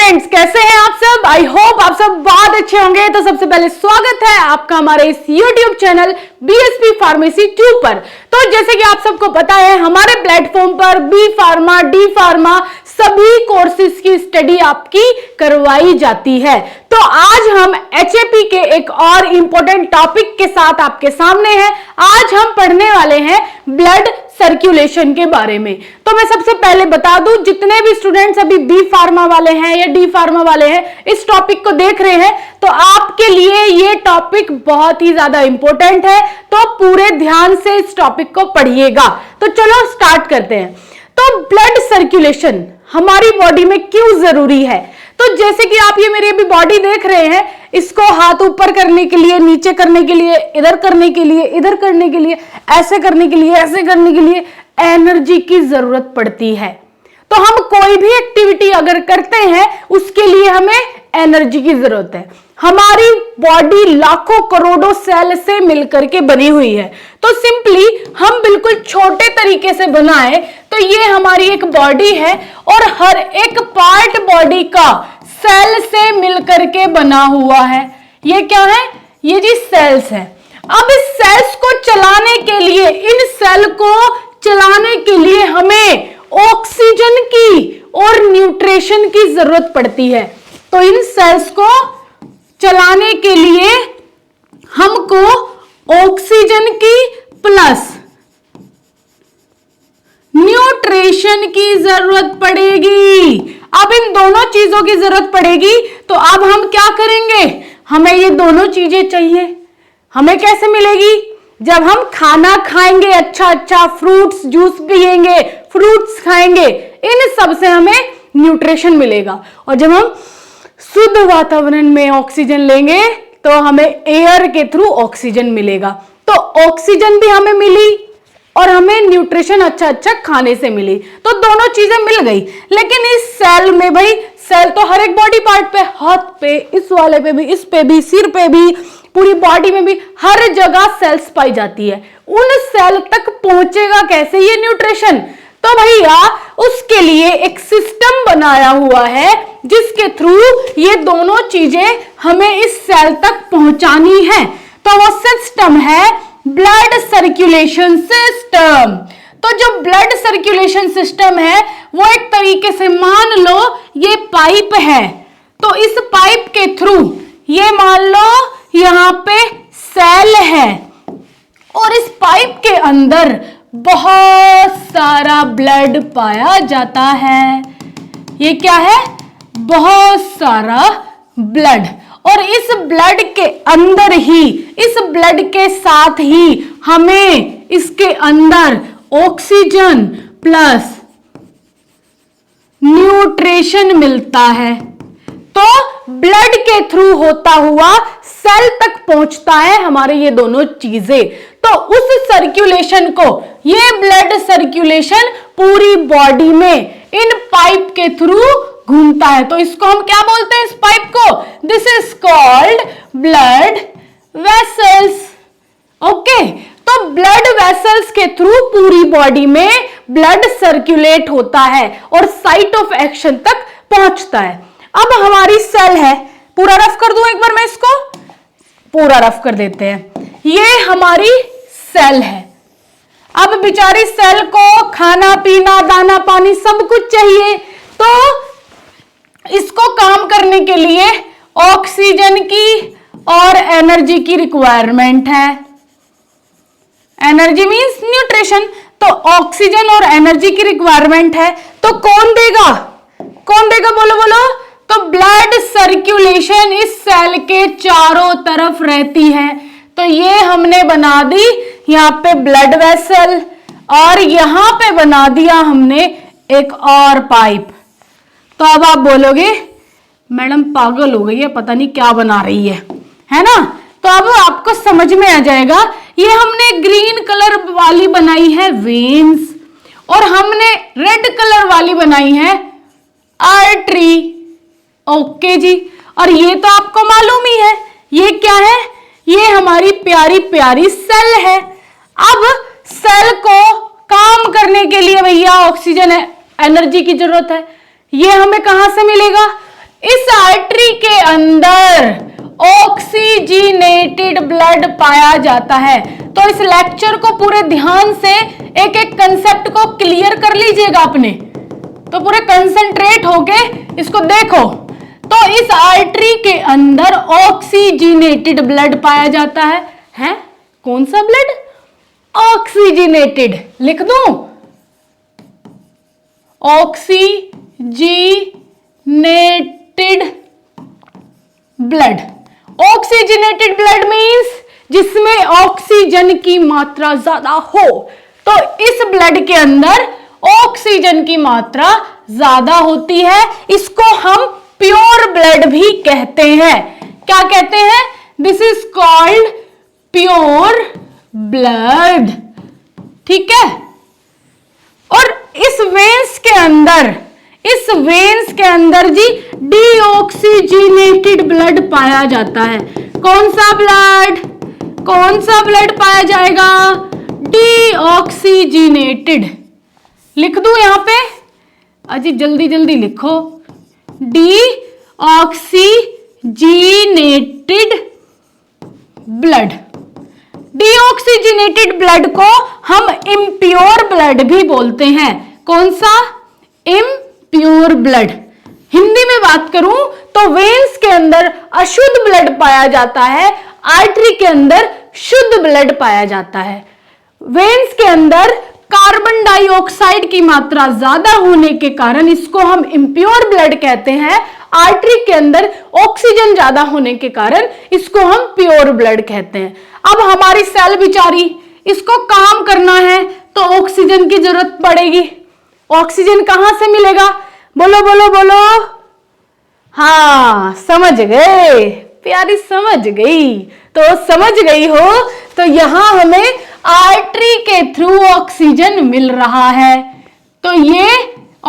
Students, कैसे हैं आप सब। आई होप आप सब बहुत अच्छे होंगे। तो सबसे पहले स्वागत है आपका हमारे इस YouTube चैनल BSP फार्मेसी 2 पर। तो जैसे कि आप सबको पता है, हमारे प्लेटफॉर्म पर बी फार्मा, डी फार्मा सभी कोर्सेज की स्टडी आपकी करवाई जाती है। तो आज हम HAP के एक और इंपॉर्टेंट टॉपिक के साथ आपके सामने हैं। आज हम पढ़ने वाले हैं ब्लड सर्कुलेशन के बारे में। तो मैं सबसे पहले बता दूं, जितने भी स्टूडेंट्स अभी बी फार्मा वाले हैं या डी फार्मा वाले हैं, इस टॉपिक को देख रहे हैं, तो आपके लिए ये टॉपिक बहुत ही ज्यादा इंपॉर्टेंट है। तो पूरे ध्यान से इस टॉपिक को पढ़िएगा। तो चलो स्टार्ट करते हैं। तो ब्लड सर्कुलेशन हमारी बॉडी में क्यों जरूरी है। तो जैसे कि आप ये मेरी अभी बॉडी देख रहे हैं, इसको हाथ ऊपर करने के लिए, नीचे करने के लिए, इधर करने के लिए, इधर करने के लिए, ऐसे करने के लिए, ऐसे करने के लिए एनर्जी की जरूरत पड़ती है। तो हम कोई भी एक्टिविटी अगर करते हैं, उसके लिए हमें एनर्जी की जरूरत है। हमारी बॉडी लाखों करोड़ों सेल से मिलकर के बनी हुई है। तो सिंपली हम बिल्कुल छोटे तरीके से बनाए तो ये हमारी एक बॉडी है और हर एक पार्ट बॉडी का सेल से मिलकर के बना हुआ है। ये क्या है? ये जी सेल्स है। अब इस सेल्स को चलाने के लिए, इन सेल को चलाने के लिए हमें ऑक्सीजन की और न्यूट्रिशन की जरूरत पड़ती है। तो इन सेल्स को चलाने के लिए हमको ऑक्सीजन की प्लस न्यूट्रिशन की जरूरत पड़ेगी। अब इन दोनों चीजों की जरूरत पड़ेगी। तो अब हम क्या करेंगे? हमें ये दोनों चीजें चाहिए। हमें कैसे मिलेगी? जब हम खाना खाएंगे, अच्छा फ्रूट्स जूस पिएंगे, फ्रूट्स खाएंगे, इन सब से हमें न्यूट्रिशन मिलेगा। और जब हम शुद्ध वातावरण में ऑक्सीजन लेंगे तो हमें एयर के थ्रू ऑक्सीजन मिलेगा। तो ऑक्सीजन भी हमें मिली और हमें न्यूट्रिशन अच्छा खाने से मिली। तो दोनों चीजें मिल गई। लेकिन इस सेल में भाई, सेल तो हर एक बॉडी पार्ट पे, हाथ पे, इस वाले पे भी, इस पे भी, सिर पे भी, पूरी बॉडी में भी, हर जगह सेल्स पाई जाती है। उन सेल तक पहुंचेगा कैसे ये न्यूट्रिशन? तो भैया उसके लिए एक सिस्टम बनाया हुआ है जिसके थ्रू ये दोनों चीजें हमें इस सेल तक पहुंचानी है। तो वो सिस्टम है ब्लड सर्कुलेशन सिस्टम। तो जो ब्लड सर्कुलेशन सिस्टम है वो एक तरीके से, मान लो ये पाइप है, तो इस पाइप के थ्रू, ये मान लो यहां पे सेल है और इस पाइप के अंदर बहुत सारा ब्लड पाया जाता है। ये क्या है? बहुत सारा ब्लड। और इस ब्लड के अंदर ही, इस ब्लड के साथ ही हमें इसके अंदर ऑक्सीजन प्लस न्यूट्रिशन मिलता है। तो ब्लड के थ्रू होता हुआ सेल तक पहुंचता है हमारे ये दोनों चीजें। तो उस सर्कुलेशन को, ये ब्लड सर्कुलेशन पूरी बॉडी में इन पाइप के थ्रू घूमता है। तो इसको हम क्या बोलते हैं, इस पाइप को? This is called blood vessels. Okay, तो ब्लड वेसल्स के थ्रू पूरी बॉडी में ब्लड सर्कुलेट होता है और साइट ऑफ एक्शन तक पहुंचता है। अब हमारी सेल है, पूरा रफ कर दूं एक बार मैं इसको, पूरा रफ कर देते हैं। ये हमारी सेल है। अब बेचारी सेल को खाना पीना, दाना पानी सब कुछ चाहिए। तो इसको काम करने के लिए ऑक्सीजन की और एनर्जी की रिक्वायरमेंट है। Energy means nutrition. तो ऑक्सीजन और एनर्जी की रिक्वायरमेंट है। तो कौन देगा? कौन देगा? बोलो बोलो। तो ब्लड सर्कुलेशन इस सेल के चारों तरफ रहती है। तो ये हमने बना दी यहां पे ब्लड वेसल, और यहां पे बना दिया हमने एक और पाइप। तो अब आप बोलोगे मैडम पागल हो गई है, पता नहीं क्या बना रही है ना? तो अब आपको समझ में आ जाएगा। ये हमने ग्रीन कलर वाली बनाई है वेन्स, और हमने रेड कलर वाली बनाई है आर्टरी। ओके जी। और ये तो आपको मालूम ही है, ये क्या है? ये हमारी प्यारी प्यारी सेल है। अब सेल को काम करने के लिए भैया ऑक्सीजन एनर्जी की जरूरत है। ये हमें कहां से मिलेगा? इस आर्टरी के अंदर ऑक्सीजनेटेड ब्लड पाया जाता है। तो इस लेक्चर को पूरे ध्यान से एक एक कंसेप्ट को क्लियर कर लीजिएगा अपने, तो पूरे कंसंट्रेट होके इसको देखो। तो इस आर्टरी के अंदर ऑक्सीजनेटेड ब्लड पाया जाता है? कौन सा ब्लड? ऑक्सीजनेटेड। लिख दूं, oxygenated blood. Oxygenated blood means जिसमें ऑक्सीजन की मात्रा ज्यादा हो। तो इस ब्लड के अंदर ऑक्सीजन की मात्रा ज्यादा होती है, इसको हम प्योर ब्लड भी कहते हैं। क्या कहते हैं? This is called pure blood. ठीक है। और इस वेन्स के अंदर जी डीऑक्सीजनेटेड ब्लड पाया जाता है। कौन सा ब्लड पाया जाएगा? डीऑक्सीजनेटेड। लिख दूं यहां पे? अजी जल्दी जल्दी लिखो। Deoxygenated blood. डीऑक्सीजनेटेड ब्लड को हम इम्प्योर ब्लड भी बोलते हैं। कौन सा? Impure blood. हिंदी में बात करूं तो वेन्स के अंदर अशुद्ध ब्लड पाया जाता है, आर्टरी के अंदर शुद्ध ब्लड पाया जाता है। वेन्स के अंदर कार्बन डाइऑक्साइड की मात्रा ज्यादा होने के कारण इसको हम इम्प्योर ब्लड कहते हैं। आर्टरी के अंदर ऑक्सीजन ज्यादा होने के कारण इसको हम प्योर ब्लड कहते हैं। अब हमारी सेल बिचारी, इसको काम करना है तो ऑक्सीजन की जरूरत पड़ेगी। ऑक्सीजन कहां से मिलेगा? बोलो बोलो बोलो। हाँ, समझ गए प्यारी, समझ गई। तो समझ गई हो तो यहां हमें आर्टरी के थ्रू ऑक्सीजन मिल रहा है। तो ये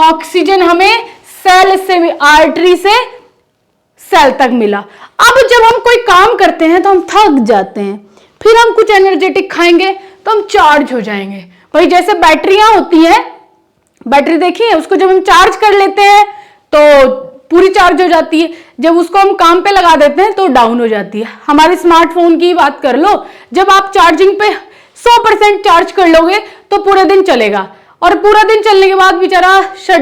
ऑक्सीजन हमें सेल से, आर्टरी से सेल तक मिला। अब जब हम कोई काम करते हैं तो हम थक जाते हैं, फिर हम कुछ एनर्जेटिक खाएंगे तो हम चार्ज हो जाएंगे। भाई जैसे बैटरियां होती हैं, बैटरी देखिए, उसको जब हम चार्ज कर लेते हैं तो पूरी चार्ज हो जाती है, जब उसको हम काम पे लगा देते हैं तो डाउन हो जाती है। हमारे स्मार्टफोन की बात कर लो, जब आप चार्जिंग पे 100% चार्ज कर लोगे तो पूरे दिन चलेगा, और पूरा दिन चलने के बाद बेचारा शट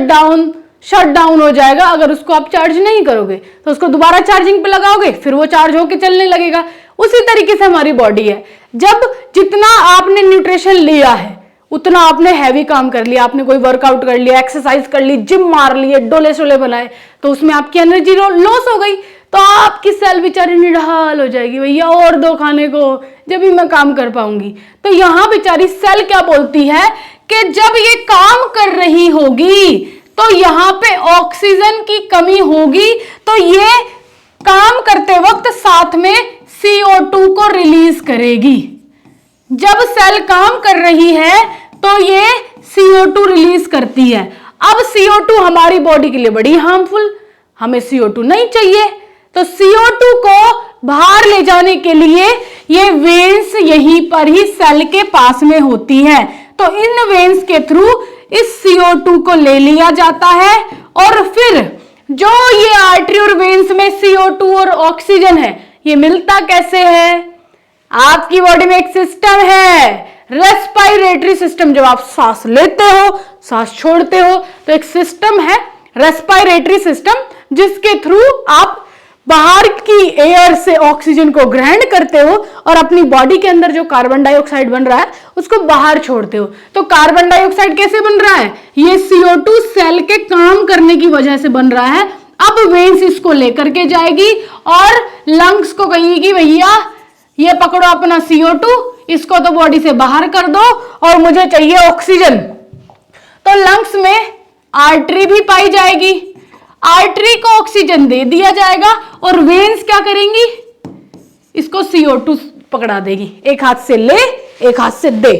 डाउन हो जाएगा। अगर उसको आप चार्ज नहीं करोगे तो उसको दोबारा चार्जिंग पे लगाओगे, फिर वो चार्ज होके चलने लगेगा। उसी तरीके से हमारी बॉडी है, जब जितना आपने न्यूट्रिशन लिया है उतना आपने हैवी काम कर लिया, आपने कोई वर्कआउट कर लिया, एक्सरसाइज कर ली, जिम मार लिए, डोले शोले बनाए, तो उसमें आपकी एनर्जी लॉस हो गई, तो आपकी सेल बेचारी निढाल हो जाएगी, भैया और दो खाने को, जब भी मैं काम कर पाऊंगी। तो यहां बेचारी सेल क्या बोलती है कि जब ये काम कर रही होगी तो यहां पे ऑक्सीजन की कमी होगी, तो ये काम करते वक्त साथ में CO2 को रिलीज करेगी। जब सेल काम कर रही है तो ये CO2 रिलीज करती है। अब CO2 हमारी बॉडी के लिए बड़ी हार्मफुल, हमें CO2 नहीं चाहिए, तो CO2 को बाहर ले जाने के लिए ये वेन्स यहीं पर ही सेल के पास में होती हैं। तो इन वेन्स के थ्रू इस CO2 को ले लिया जाता है, और फिर जो ये आर्टरी और वेन्स में CO2 और ऑक्सीजन है, ये मिलता कैसे है? आपकी बॉडी में एक सिस्टम है, रेस्पिरेटरी सिस्टम। जब आप सांस लेते हो, सांस छोड़ते हो, तो एक सिस्टम है रेस्पिरेटरी सिस्टम, जिसके थ्रू आप बाहर की एयर से ऑक्सीजन को ग्रहण करते हो और अपनी बॉडी के अंदर जो कार्बन डाइऑक्साइड बन रहा है उसको बाहर छोड़ते हो। तो कार्बन डाइऑक्साइड कैसे बन रहा है? ये CO2 सेल के काम करने की वजह से बन रहा है। अब वेन्स इसको लेकर के जाएगी और लंग्स को कहेगी भैया ये पकड़ो अपना CO2, इसको तो बॉडी से बाहर कर दो और मुझे चाहिए ऑक्सीजन। तो लंग्स में आर्टरी भी पाई जाएगी, आर्टरी को ऑक्सीजन दे दिया जाएगा, और वेन्स क्या करेंगी? इसको CO2 पकड़ा देगी, एक हाथ से ले एक हाथ से दे,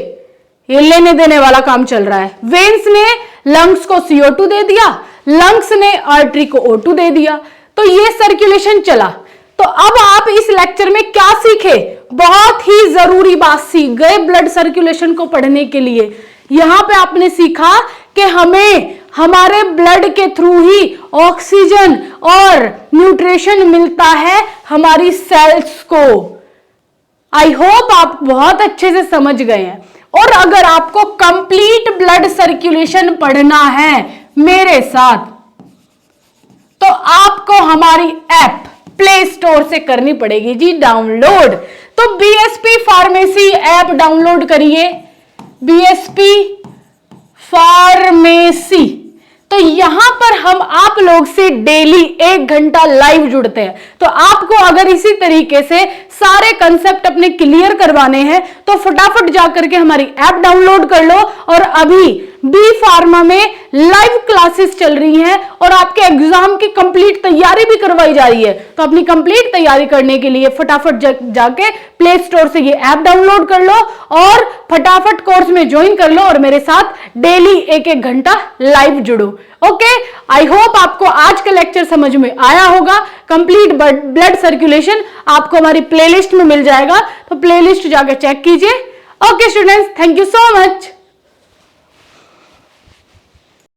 ये लेने देने वाला काम चल रहा है। वेन्स ने लंग्स को CO2 दे दिया, लंग्स ने आर्टरी को O2 दे दिया, तो ये सर्कुलेशन चला। तो अब आप इस लेक्चर में क्या सीखे? बहुत ही जरूरी बात सीख गए ब्लड सर्कुलेशन को पढ़ने के लिए। यहां पे आपने सीखा कि हमें हमारे ब्लड के थ्रू ही ऑक्सीजन और न्यूट्रिशन मिलता है हमारी सेल्स को। आई होप आप बहुत अच्छे से समझ गए हैं। और अगर आपको कंप्लीट ब्लड सर्कुलेशन पढ़ना है मेरे साथ, तो आपको हमारी ऐप प्ले स्टोर से करनी पड़ेगी जी डाउनलोड। तो बीएसपी फार्मेसी ऐप डाउनलोड करिए, बीएसपी फार्मेसी। तो यहां पर हम आप लोग से डेली 1 घंटा लाइव जुड़ते हैं। तो आपको अगर इसी तरीके से सारे कंसेप्ट अपने क्लियर करवाने हैं तो फटाफट जाकर के हमारी ऐप डाउनलोड कर लो। और अभी बी फार्मा में लाइव क्लासेस चल रही हैं और आपके एग्जाम की कंप्लीट तैयारी भी करवाई जा रही है। तो अपनी कंप्लीट तैयारी करने के लिए फटाफट जाके प्ले स्टोर से ये ऐप डाउनलोड कर लो और फटाफट कोर्स में ज्वाइन कर लो और मेरे साथ डेली 1-1 घंटा live judo. Okay, I hope आपको आज का लेक्चर समझ में आया होगा। कंप्लीट ब्लड सर्कुलेशन आपको हमारी प्लेलिस्ट में मिल जाएगा, तो प्लेलिस्ट जाकर चेक कीजिए। Okay students, thank you so much.